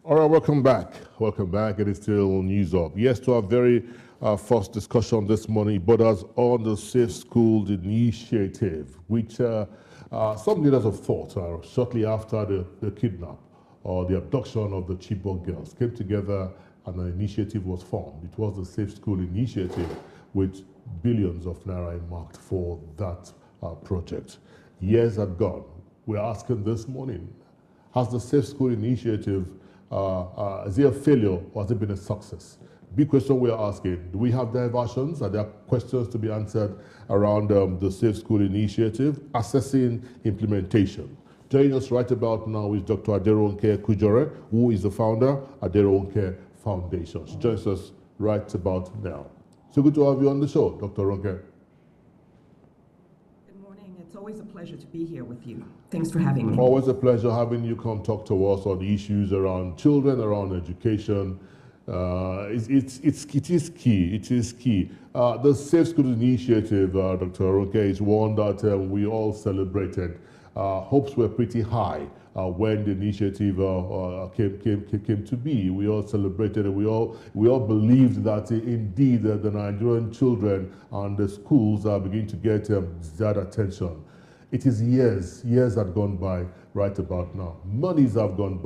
All right, welcome back. Welcome back. It is still News Up. Yes, to our very first discussion this morning, borders on the Safe Schools Initiative, which some leaders of thought shortly after the kidnap or the abduction of the Chibok girls came together and an initiative was formed. It was the Safe School Initiative with billions of naira earmarked for that project. Years had gone. We're asking this morning, has the Safe School Initiative, is it a failure or has it been a success? Big question we are asking. Do we have diversions? Are there questions to be answered around the Safe School Initiative? Assessing implementation. Joining us right about now is Dr. Aderonke Kujore, who is the founder of Aderonke Foundation. She joins us right about now. So good to have you on the show, Dr. Ronke. It's always a pleasure to be here with you. Thanks for having me. Always a pleasure having you come talk to us on the issues around children, around education. It is key. It is key. The Safe School Initiative, Dr. Ronke, is one that we all celebrated. Hopes were pretty high when the initiative came to be. We all celebrated and we all believed that indeed the Nigerian children and the schools are beginning to get that attention. It is years have gone by right about now. Monies have gone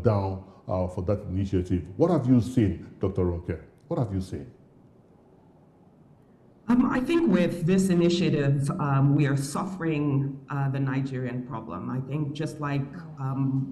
down for that initiative. What have you seen, Dr. Ronke? What have you seen? I think with this initiative, we are suffering the Nigerian problem. I think just like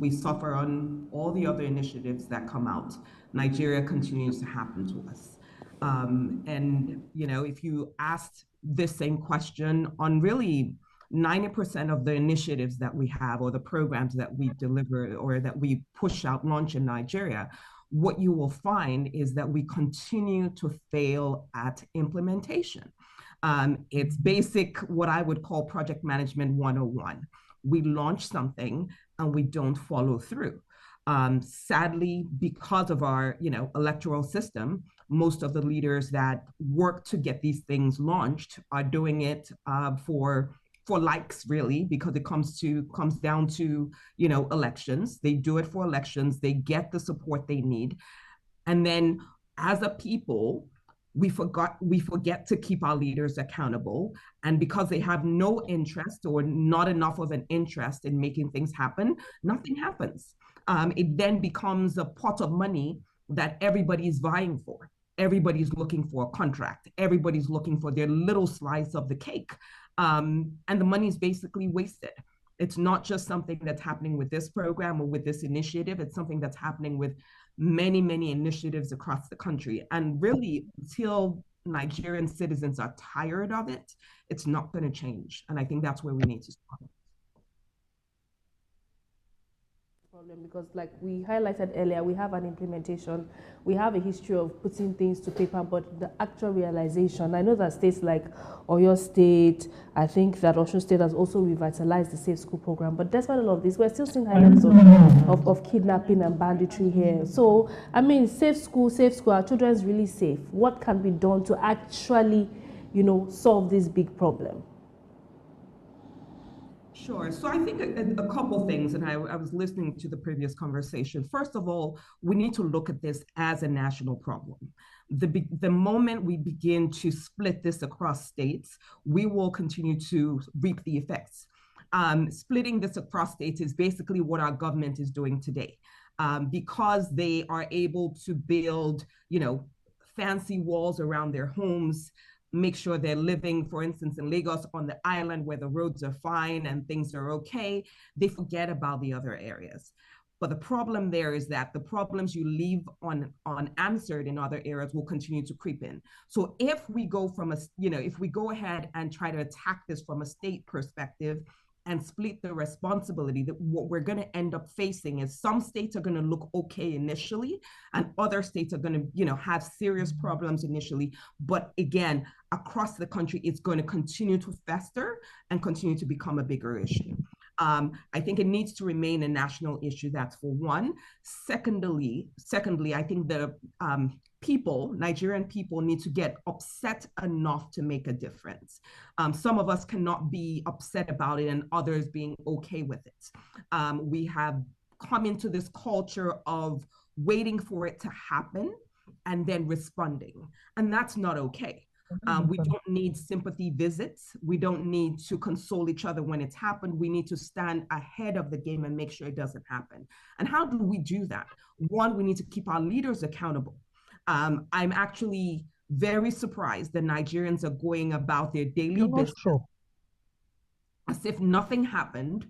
we suffer on all the other initiatives that come out, Nigeria continues to happen to us. And you know, if you asked this same question on really 90% of the initiatives that we have or the programs that we deliver or that we push out, launch in Nigeria, what you will find is that we continue to fail at implementation. It's basic, what I would call project management 101. We launch something and we don't follow through. Sadly, because of our electoral system, most of the leaders that work to get these things launched are doing it for likes, really, because it comes down to elections. They do it for elections. They get the support they need, and then as a people, we forget to keep our leaders accountable. And because they have no interest or not enough of an interest in making things happen, nothing happens. It then becomes a pot of money that everybody's vying for. Everybody's looking for a contract. Everybody's looking for their little slice of the cake. And the money is basically wasted. It's not just something that's happening with this program or with this initiative. It's something that's happening with many, many initiatives across the country. And really, until Nigerian citizens are tired of it, it's not going to change. And I think that's where we need to start. Because like we highlighted earlier, we have an implementation, we have a history of putting things to paper, but the actual realization, I know that states like Oyo State, I think that Osun State has also revitalized the Safe School program, but despite all of this, we're still seeing high levels of kidnapping and banditry here. So, I mean, safe school, our children's really safe. What can be done to actually, solve this big problem? Sure. So I think a couple things, and I was listening to the previous conversation. First of all, we need to look at this as a national problem. The moment we begin to split this across states, we will continue to reap the effects. Splitting this across states is basically what our government is doing today. Because they are able to build, fancy walls around their homes, make sure they're living, for instance, in Lagos on the island where the roads are fine and things are okay, they forget about the other areas. But the problem there is that the problems you leave unanswered in other areas will continue to creep in. So if we go if we go ahead and try to attack this from a state perspective and split the responsibility, that what we're going to end up facing is some states are going to look okay initially and other states are going to have serious problems initially, but again, across the country, it's going to continue to fester and continue to become a bigger issue. I think it needs to remain a national issue. That's for one. Secondly, I think the Nigerian people need to get upset enough to make a difference. Some of us cannot be upset about it and others being okay with it. We have come into this culture of waiting for it to happen and then responding. And that's not okay. We don't need sympathy visits. We don't need to console each other when it's happened. We need to stand ahead of the game and make sure it doesn't happen. And how do we do that? One, we need to keep our leaders accountable. I'm actually very surprised that Nigerians are going about their daily business as if nothing happened.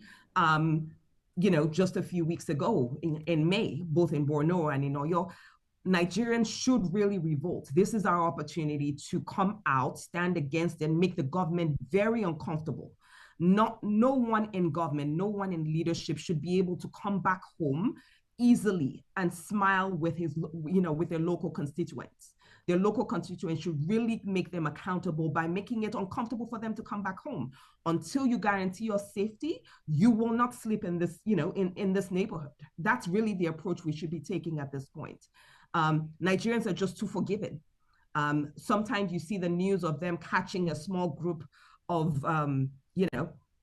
Just a few weeks ago in May, both in Borno and in Oyo, Nigerians should really revolt. This is our opportunity to come out, stand against, and make the government very uncomfortable. No one in government, no one in leadership should be able to come back home easily and smile with with their local constituents. Their local constituents should really make them accountable by making it uncomfortable for them to come back home. Until you guarantee your safety, you will not sleep in this, in this neighborhood. That's really the approach we should be taking at this point. Nigerians are just too forgiving. Sometimes you see the news of them catching a small group of,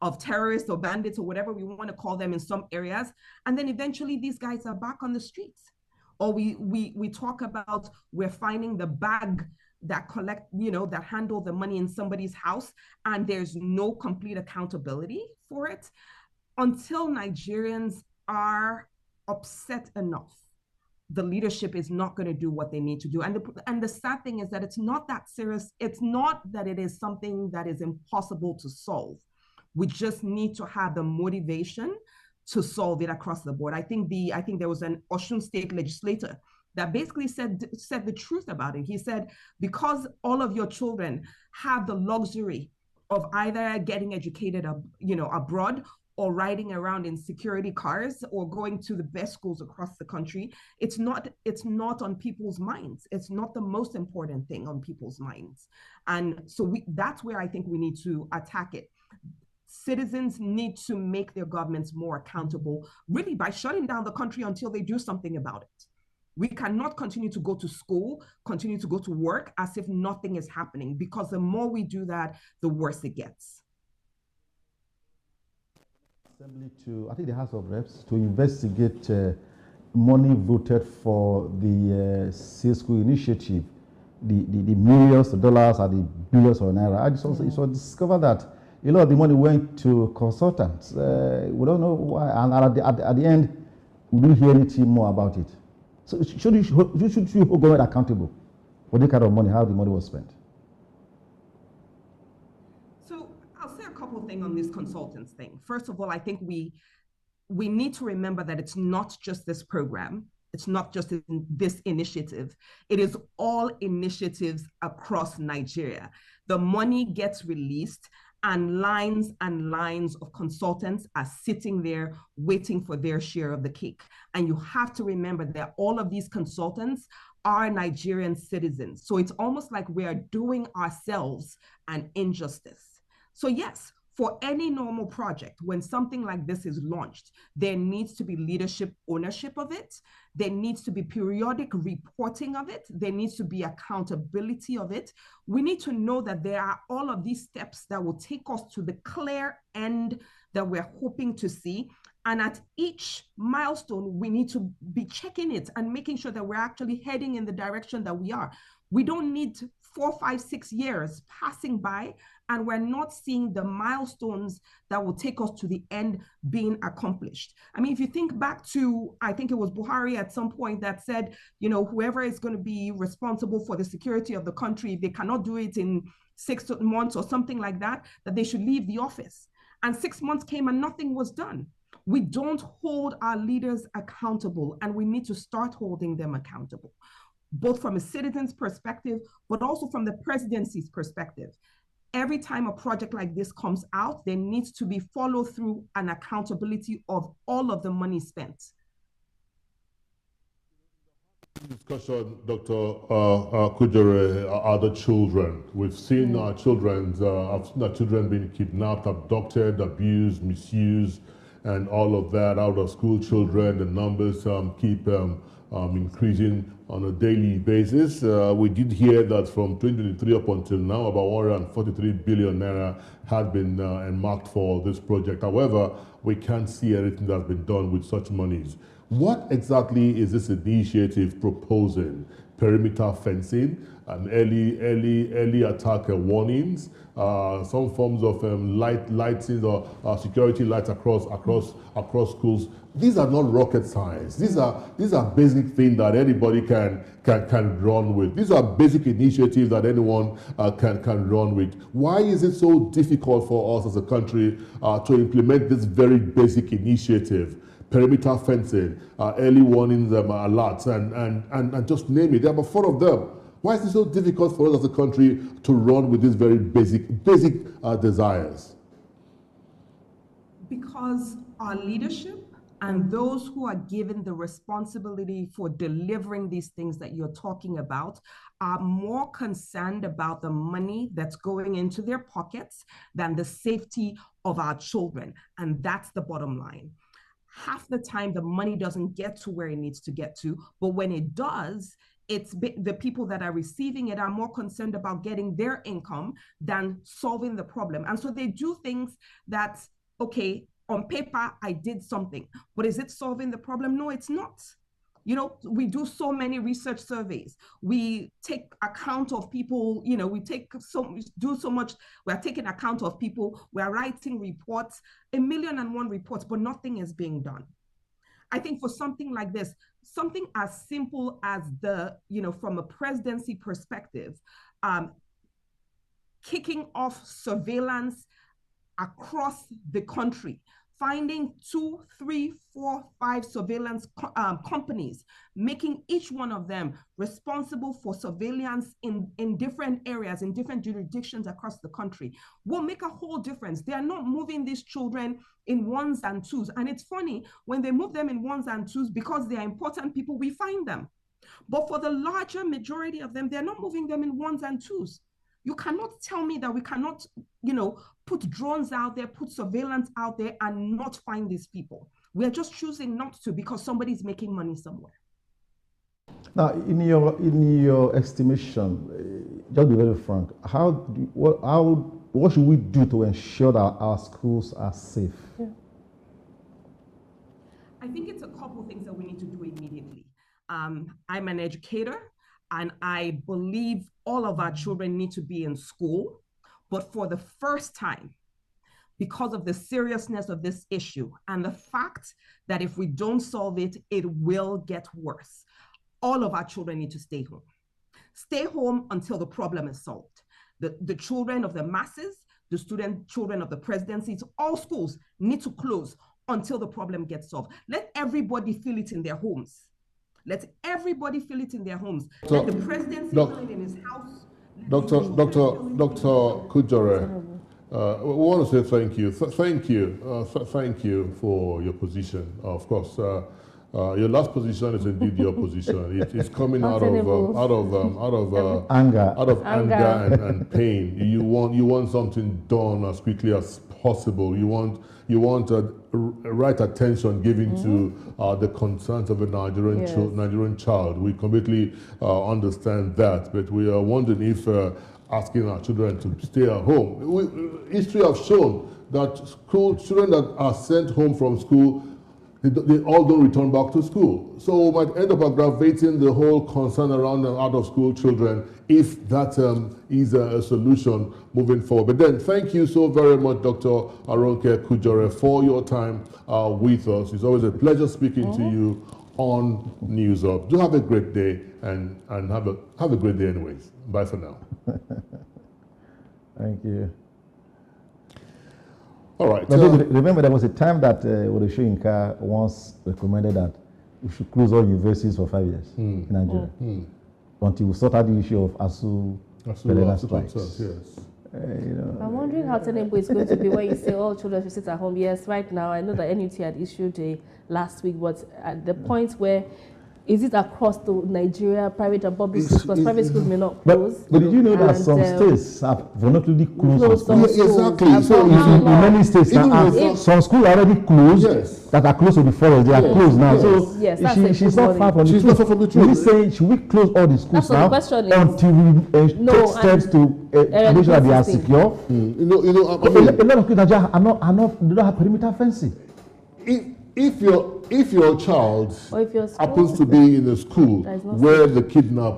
of terrorists or bandits or whatever we want to call them in some areas. And then eventually these guys are back on the streets. Or we talk about we're finding the bag that that handle the money in somebody's house, and there's no complete accountability for it. Until Nigerians are upset enough, the leadership is not going to do what they need to do. And the sad thing is that it's not that serious. It's not that it is something that is impossible to solve. We just need to have the motivation to solve it across the board. I think there was an Osun State legislator that basically said the truth about it. He said, because all of your children have the luxury of either getting educated, abroad, or riding around in security cars, or going to the best schools across the country, it's not on people's minds. It's not the most important thing on people's minds. And so that's where I think we need to attack it. Citizens need to make their governments more accountable, really by shutting down the country until they do something about it. We cannot continue to go to school, continue to go to work as if nothing is happening, because the more we do that, the worse it gets. Assembly I think the House of Reps, to investigate money voted for the Safe School initiative, the millions of dollars and the billions of naira. I just also discovered that a lot of the money went to consultants. We don't know why, and at the end, we didn't hear anything more about it. So should you hold government accountable for the kind of money, how the money was spent? So I'll say a couple of things on this consultants thing. First of all, I think we need to remember that it's not just this program. It's not just this initiative. It is all initiatives across Nigeria. The money gets released, and lines of consultants are sitting there waiting for their share of the cake. And you have to remember that all of these consultants are Nigerian citizens. So it's almost like we are doing ourselves an injustice. So yes, for any normal project, when something like this is launched, there needs to be leadership ownership of it. There needs to be periodic reporting of it. There needs to be accountability of it. We need to know that there are all of these steps that will take us to the clear end that we're hoping to see. And at each milestone, we need to be checking it and making sure that we're actually heading in the direction that we are. We don't need 4, 5, 6 years passing by and we're not seeing the milestones that will take us to the end being accomplished. I mean, if you think back to, I think it was Buhari at some point that said, whoever is going to be responsible for the security of the country, if they cannot do it in 6 months or something like that, that they should leave the office. And 6 months came and nothing was done. We don't hold our leaders accountable, and we need to start holding them accountable, both from a citizen's perspective, but also from the presidency's perspective. Every time a project like this comes out, there needs to be follow through and accountability of all of the money spent. Discussion, Dr. Kujore, are the children. We've seen our children being kidnapped, abducted, abused, misused, and all of that, out of school children, the numbers keep increasing on a daily basis. We did hear that from 2023 up until now, about 143 billion naira has been earmarked for this project. However, we can't see anything that's been done with such monies. What exactly is this initiative proposing? Perimeter fencing, early attack warnings, some forms of lighting or security lights across schools. These are not rocket science. These are basic things that anybody can run with. These are basic initiatives that anyone can run with. Why is it so difficult for us as a country to implement this very basic initiative? Perimeter fencing, early warnings, alerts, and just name it. There are about 4 of them. Why is it so difficult for us as a country to run with these very basic desires? Because our leadership and those who are given the responsibility for delivering these things that you're talking about are more concerned about the money that's going into their pockets than the safety of our children. And that's the bottom line. Half the time, the money doesn't get to where it needs to get to, but when it does, it's the people that are receiving it are more concerned about getting their income than solving the problem. And so they do things that, okay, on paper, I did something, but is it solving the problem? No, it's not. You know, we do so many research surveys. We take account of people, you know, we do so much. We're taking account of people. We're writing reports, 1,000,001 reports, but nothing is being done. I think for something like this, something as simple as from a presidency perspective, kicking off surveillance across the country, finding 2, 3, 4, 5 surveillance companies, making each one of them responsible for surveillance in different areas, in different jurisdictions across the country, will make a whole difference. They are not moving these children in ones and twos. And it's funny, when they move them in ones and twos, because they are important people, we find them. But for the larger majority of them, they're not moving them in ones and twos. You cannot tell me that we cannot, put drones out there, put surveillance out there and not find these people. We're just choosing not to because somebody's making money somewhere. Now, in your estimation, just be very frank, what should we do to ensure that our schools are safe? Yeah. I think it's a couple things that we need to do immediately. I'm an educator, and I believe all of our children need to be in school. But for the first time, because of the seriousness of this issue and the fact that if we don't solve it, it will get worse, all of our children need to stay home. Stay home until the problem is solved. The children of the masses, the children of the presidencies, all schools need to close until the problem gets solved. Let everybody feel it in their homes. Let everybody feel it in their homes. Let the presidency feel it in his house. Dr. Kujore, we want to say thank you. Thank you for your position. Of course, your last position is indeed your position. It's coming out of anger and pain. You want something done as quickly as possible. You want right attention given to the concerns of a Nigerian child. We completely understand that, but we are wondering if asking our children to stay at home. History has shown that children that are sent home from school, they all don't return back to school. So we might end up aggravating the whole concern around out-of-school children if that is a solution moving forward. But then, thank you so very much, Dr. Aderonke Kujore, for your time with us. It's always a pleasure speaking to you on News Up. Do have a great day, and have a great day anyways. Bye for now. Thank you. All right. Remember, there was a time that Shoyinka once recommended that we should close all universities for 5 years in Nigeria until we sort out the issue of ASU strikes. Yes. I'm wondering how Tenembo is going to be when you say all children should sit at home. Yes, right now, I know that NUT had issued a last week, but at the point where is it across the Nigeria, private and public schools? Because private schools may not But, close. but did you know that And, some states have voluntarily closed closed some some schools? schools. exactly. And So for if how In long? many states Even now, if- some schools are already closed Yes. that are close to the forest. They are closed now. So Yes, that's a she's good not far warning. from the She's truth. not far from the Is he truth. saying should we close all the schools That's what the now question is. until we No, take steps to make sure that they are system. secure? I mean, A lot of schools in Nigeria they don't have perimeter fencing. if your child Or if your school happens to be in a school That is not where the kidnap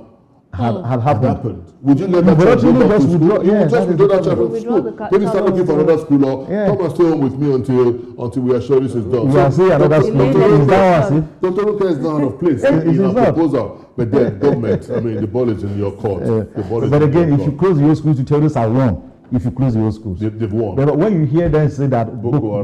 Had had happened. happened, would you let You that child go voluntarily back to just school? withdraw- You yeah, would just that is withdraw the that child problem. from Withdraw school. the Maybe start child looking for from another school, or Yeah. come and stay home with me until we are sure this is done. We are saying another school. Dr. Is that as if Dr. Ruka is not out of place It in is our not. proposal, but then government, I mean, the ball is in your court. The ball is but in again, your if you court. close your schools, you terrorists are wrong. If you close your schools, They've won. but when you hear them say that Boko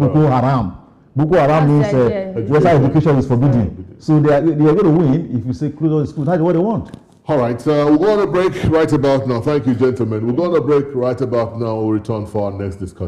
Boko Haram means That's the idea. western education is forbidden. So they are going to win if you say close all the schools. That's what they want. All right, we'll go on a break right about now. Thank you, gentlemen. We'll go on a break right about now. We'll return for our next discussion.